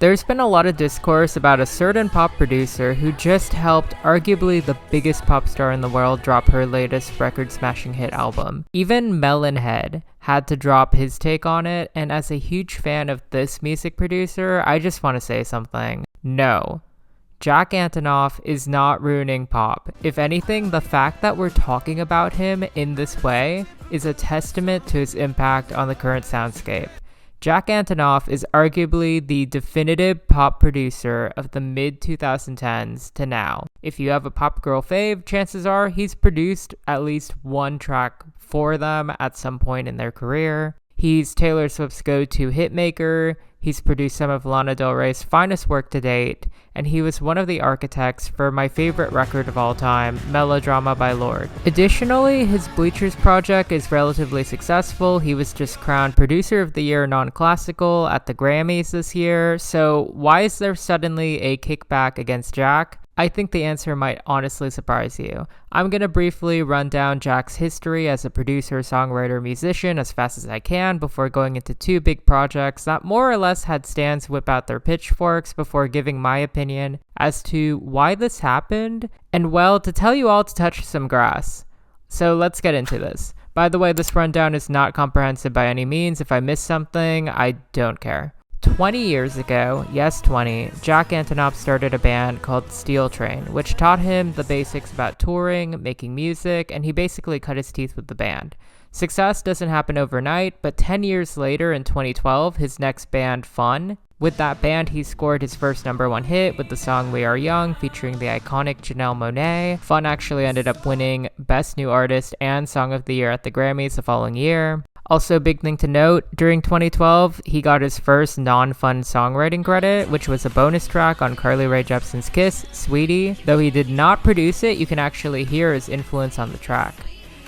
There's been a lot of discourse about a certain pop producer who just helped arguably the biggest pop star in the world drop her latest record-smashing hit album. Even Melonhead had to drop his take on it, and as a huge fan of this music producer, I just want to say something. No. Jack Antonoff is not ruining pop. If anything, the fact that we're talking about him in this way is a testament to his impact on the current soundscape. Jack Antonoff is arguably the definitive pop producer of the mid-2010s to now. If you have a pop girl fave, chances are he's produced at least one track for them at some point in their career. He's Taylor Swift's go-to hitmaker, he's produced some of Lana Del Rey's finest work to date, and he was one of the architects for my favorite record of all time, Melodrama by Lorde. Additionally, his Bleachers project is relatively successful. He was just crowned Producer of the Year non-classical at the Grammys this year, so why is there suddenly a kickback against Jack? I think the answer might honestly surprise you. I'm going to briefly run down Jack's history as a producer, songwriter, musician as fast as I can before going into two big projects that more or less had stans whip out their pitchforks before giving my opinion as to why this happened, and well, to tell you all to touch some grass. So let's get into this. By the way, this rundown is not comprehensive by any means. If I miss something, I don't care. 20 years ago, yes 20, Jack Antonoff started a band called Steel Train, which taught him the basics about touring, making music, and he basically cut his teeth with the band. Success doesn't happen overnight, but 10 years later in 2012, his next band, Fun. With that band, he scored his first #1 hit with the song We Are Young, featuring the iconic Janelle Monáe. Fun actually ended up winning Best New Artist and Song of the Year at the Grammys the following year. Also, big thing to note, during 2012, he got his first non-Fun songwriting credit, which was a bonus track on Carly Rae Jepsen's Kiss, Sweetie. Though he did not produce it, you can actually hear his influence on the track.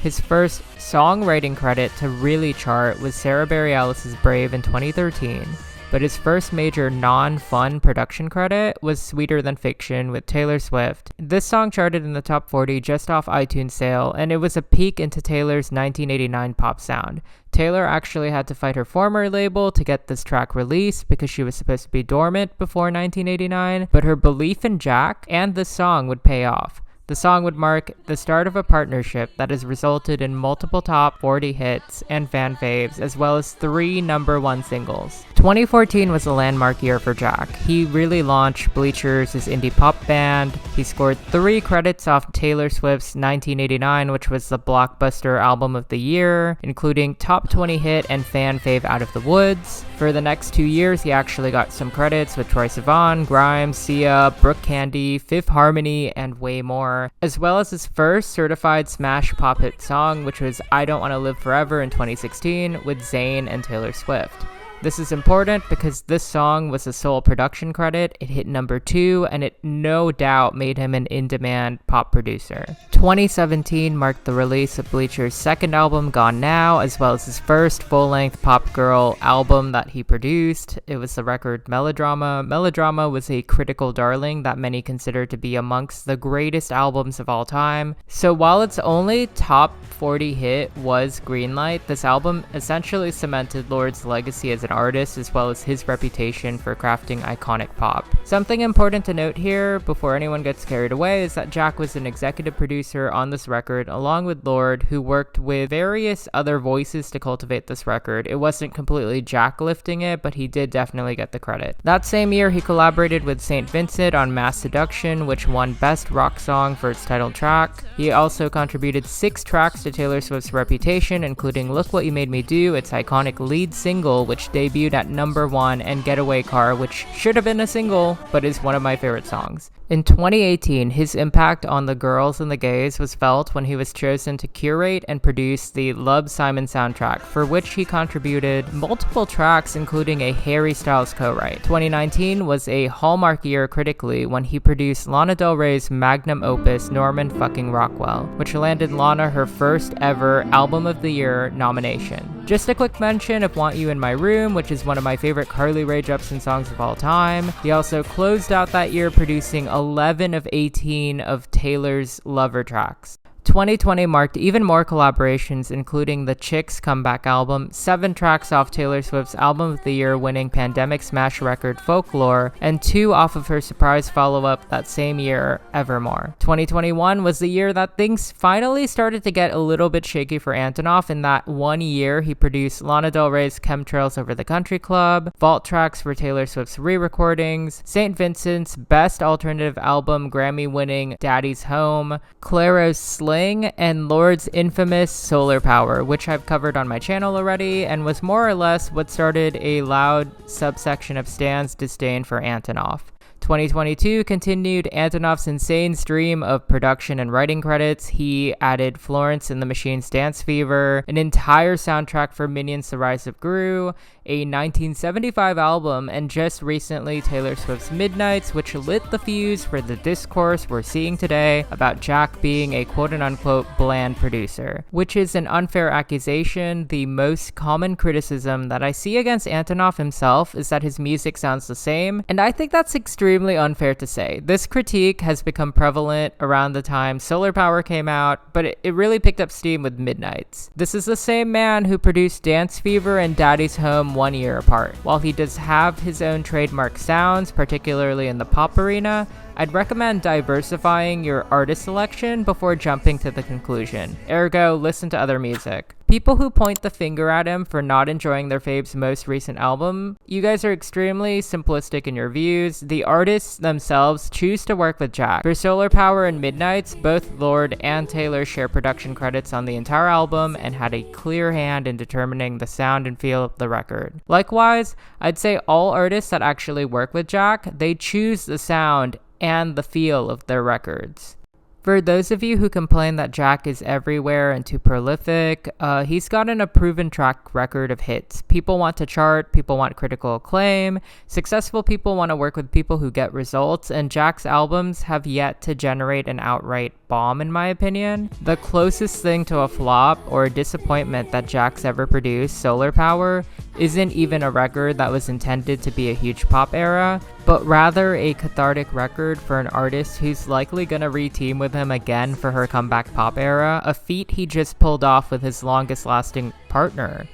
His first songwriting credit to really chart was Sarah Bareilles' Brave in 2013. But his first major non-Fun production credit was Sweeter Than Fiction with Taylor Swift. This song charted in the top 40 just off iTunes sale, and it was a peek into Taylor's 1989 pop sound. Taylor actually had to fight her former label to get this track released because she was supposed to be dormant before 1989, but her belief in Jack and this song would pay off. The song would mark the start of a partnership that has resulted in multiple top 40 hits and fan faves, as well as 3 #1 singles. 2014 was a landmark year for Jack. He really launched Bleachers, his indie pop band. He scored 3 credits off Taylor Swift's 1989, which was the blockbuster album of the year, including top 20 hit and fan fave Out of the Woods. For the next 2 years, he actually got some credits with Troye Sivan, Grimes, Sia, Brooke Candy, Fifth Harmony, and way more, as well as his first certified smash pop hit song, which was I Don't Want to Live Forever in 2016 with Zayn and Taylor Swift. This is important because this song was a sole production credit, it hit #2, and it no doubt made him an in-demand pop producer. 2017 marked the release of Bleacher's second album, Gone Now, as well as his first full-length pop girl album that he produced. It was the record Melodrama. Melodrama was a critical darling that many consider to be amongst the greatest albums of all time. So while its only top 40 hit was Greenlight, this album essentially cemented Lorde's legacy as an artist as well as his reputation for crafting iconic pop. Something important to note here before anyone gets carried away is that Jack was an executive producer on this record along with Lorde, who worked with various other voices to cultivate this record. It wasn't completely Jack lifting it, but he did definitely get the credit. That same year, he collaborated with St. Vincent on Mass Seduction, which won Best Rock Song for its title track. He also contributed 6 tracks to Taylor Swift's Reputation, including Look What You Made Me Do, its iconic lead single, which debuted at #1, and Getaway Car, which should have been a single, but is one of my favorite songs. In 2018, his impact on the girls and the gays was felt when he was chosen to curate and produce the Love Simon soundtrack, for which he contributed multiple tracks, including a Harry Styles co-write. 2019 was a hallmark year critically when he produced Lana Del Rey's magnum opus, Norman fucking Rockwell, which landed Lana her first ever Album of the Year nomination. Just a quick mention of Want You in My Room, which is one of my favorite Carly Rae Jepsen songs of all time. He also closed out that year producing 11 of 18 of Taylor's Lover tracks. 2020 marked even more collaborations, including the Chicks comeback album, 7 tracks off Taylor Swift's Album of the Year winning pandemic smash record Folklore, and 2 off of her surprise follow-up that same year, Evermore. 2021 was the year that things finally started to get a little bit shaky for Antonoff. In that 1 year, he produced Lana Del Rey's Chemtrails Over the Country Club, vault tracks for Taylor Swift's re-recordings, St. Vincent's Best Alternative Album Grammy-winning Daddy's Home, Clairo's Sling, and Lord's infamous Solar Power, which I've covered on my channel already, and was more or less what started a loud subsection of stans' disdain for Antonoff. 2022 continued Antonoff's insane stream of production and writing credits. He added Florence and the Machine's Dance Fever, an entire soundtrack for Minions: The Rise of Gru, a 1975 album, and just recently Taylor Swift's Midnights, which lit the fuse for the discourse we're seeing today about Jack being a quote-unquote bland producer, which is an unfair accusation. The most common criticism that I see against Antonoff himself is that his music sounds the same, and I think that's extremely unfair to say. This critique has become prevalent around the time Solar Power came out, but it really picked up steam with Midnights. This is the same man who produced Dance Fever and Daddy's Home 1 year apart. While he does have his own trademark sounds, particularly in the pop arena, I'd recommend diversifying your artist selection before jumping to the conclusion. Ergo, listen to other music. People who point the finger at him for not enjoying their fave's most recent album, you guys are extremely simplistic in your views. The artists themselves choose to work with Jack. For Solar Power and Midnights, both Lord and Taylor share production credits on the entire album and had a clear hand in determining the sound and feel of the record. Likewise, I'd say all artists that actually work with Jack, they choose the sound and the feel of their records. For those of you who complain that Jack is everywhere and too prolific, he's gotten a proven track record of hits. People want to chart, people want critical acclaim, successful people want to work with people who get results, and Jack's albums have yet to generate an outright bomb in my opinion. The closest thing to a flop or a disappointment that Jack's ever produced, Solar Power, isn't even a record that was intended to be a huge pop era, but rather a cathartic record for an artist who's likely gonna re-team with him again for her comeback pop era, a feat he just pulled off with his longest lasting partner.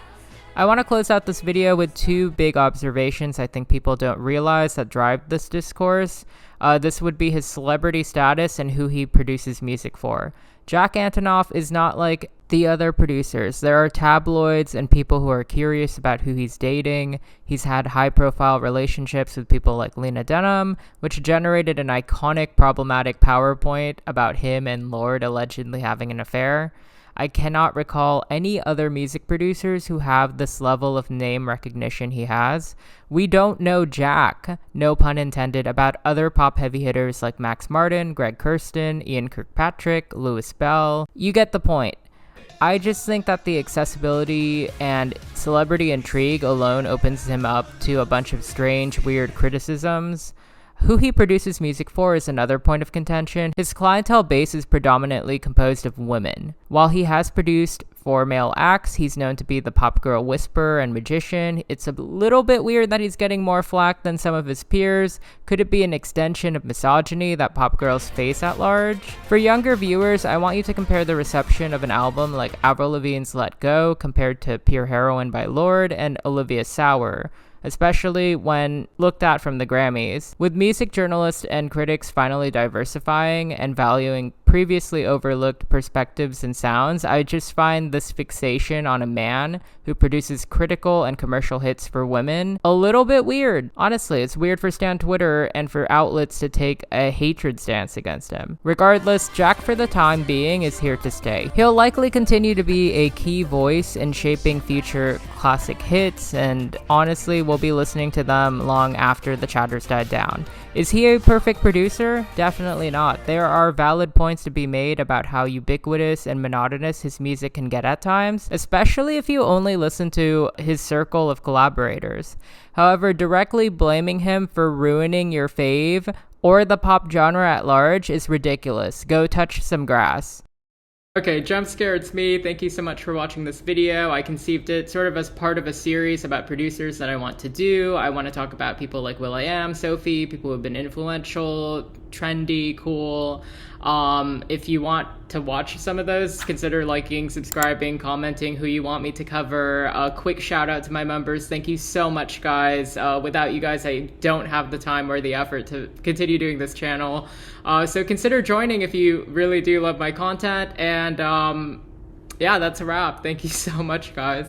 I want to close out this video with 2 big observations I think people don't realize that drive this discourse. This would be his celebrity status and who he produces music for. Jack Antonoff is not like the other producers. There are tabloids and people who are curious about who he's dating. He's had high-profile relationships with people like Lena Dunham, which generated an iconic problematic PowerPoint about him and Lorde allegedly having an affair. I cannot recall any other music producers who have this level of name recognition he has. We don't know Jack, no pun intended, about other pop heavy hitters like Max Martin, Greg Kurstin, Ian Kirkpatrick, Louis Bell. You get the point. I just think that the accessibility and celebrity intrigue alone opens him up to a bunch of strange, weird criticisms. Who he produces music for is another point of contention. His clientele base is predominantly composed of women. While he has produced for male acts, he's known to be the pop girl whisperer and magician. It's a little bit weird that he's getting more flack than some of his peers. Could it be an extension of misogyny that pop girls face at large? For younger viewers, I want you to compare the reception of an album like Avril Lavigne's Let Go compared to Pure Heroine by Lorde and Olivia Sour, especially when looked at from the Grammys. With music journalists and critics finally diversifying and valuing previously overlooked perspectives and sounds, I just find this fixation on a man who produces critical and commercial hits for women a little bit weird. Honestly, it's weird for Stan Twitter and for outlets to take a hatred stance against him. Regardless, Jack for the time being is here to stay. He'll likely continue to be a key voice in shaping future classic hits, and honestly, we'll be listening to them long after the chatters died down. Is he a perfect producer? Definitely not. There are valid points to be made about how ubiquitous and monotonous his music can get at times, especially if you only listen to his circle of collaborators. However, directly blaming him for ruining your fave or the pop genre at large is ridiculous. Go touch some grass. Okay, jump scare, it's me. Thank you so much for watching this video. I conceived it sort of as part of a series about producers that I want to do. I want to talk about people like will.i.am, Sophie, people who have been influential, trendy, cool. If you want to watch some of those, consider liking, subscribing, commenting who you want me to cover. A quick shout out to my members. Thank you so much, guys. Without you guys, I don't have the time or the effort to continue doing this channel. So consider joining if you really do love my content. And yeah, that's a wrap. Thank you so much, guys.